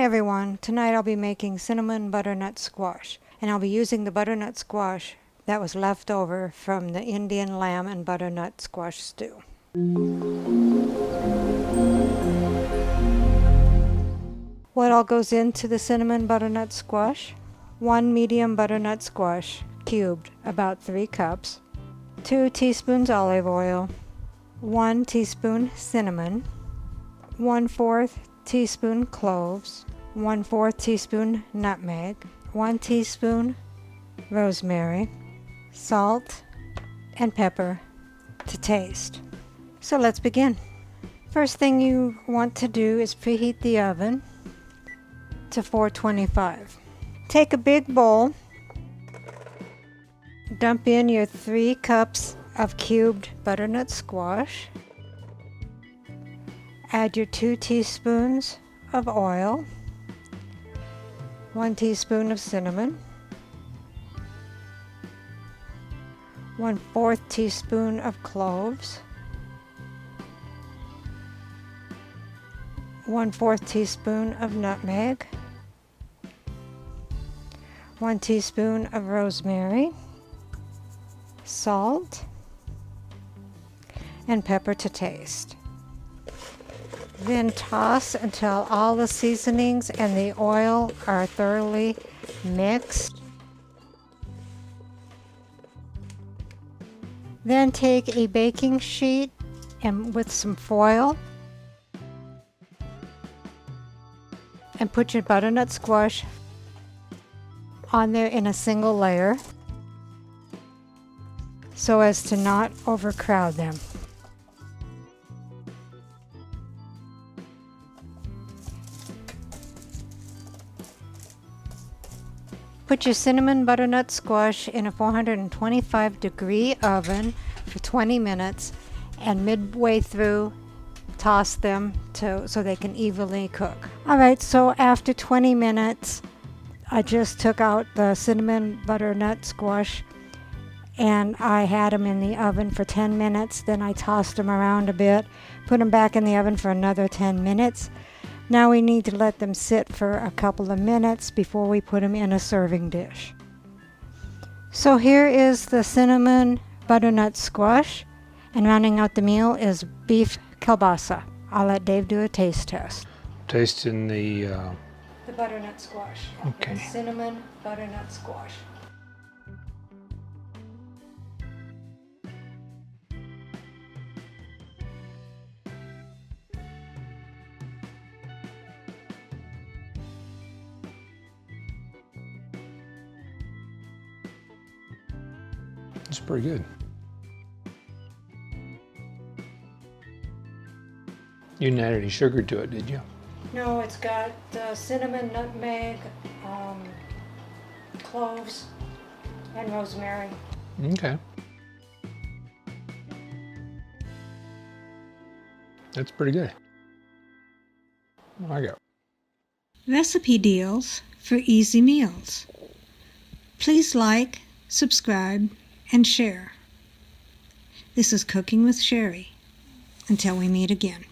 everyone, tonight I'll be making cinnamon butternut squash, and I'll be using the butternut squash that was left over from the Indian lamb and butternut squash stew. What all goes into the cinnamon butternut squash? 1 medium butternut squash, cubed, about 3 cups, 2 teaspoons olive oil, 1 teaspoon cinnamon, 1/4 teaspoon cloves, 1/4 teaspoon nutmeg, 1 teaspoon rosemary, salt and pepper to taste. So let's begin. First thing you want to do is preheat the oven to 425. Take a big bowl, dump in your 3 cups of cubed butternut squash, add your 2 teaspoons of oil, 1 teaspoon of cinnamon, 1/4 teaspoon of cloves, 1/4 teaspoon of nutmeg, 1 teaspoon of rosemary, salt, and pepper to taste. Then toss until all the seasonings and the oil are thoroughly mixed. Then take a baking sheet and with some foil and put your butternut squash on there in a single layer so as to not overcrowd them. Put your cinnamon butternut squash in a 425-degree oven for 20 minutes, and midway through toss them so they can evenly cook. Alright, so after 20 minutes I just took out the cinnamon butternut squash and I had them in the oven for 10 minutes. Then I tossed them around a bit, put them back in the oven for another 10 minutes. Now we need to let them sit for a couple of minutes before we put them in a serving dish. So here is the cinnamon butternut squash, and rounding out the meal is beef kielbasa. I'll let Dave do a taste test. Tasting the butternut squash. Okay. The cinnamon butternut squash. It's pretty good. You didn't add any sugar to it, did you? No, it's got cinnamon, nutmeg, cloves, and rosemary. Okay. That's pretty good. I go. Recipe deals for easy meals. Please like, subscribe, and share. This is Cooking with Sherry. Until we meet again.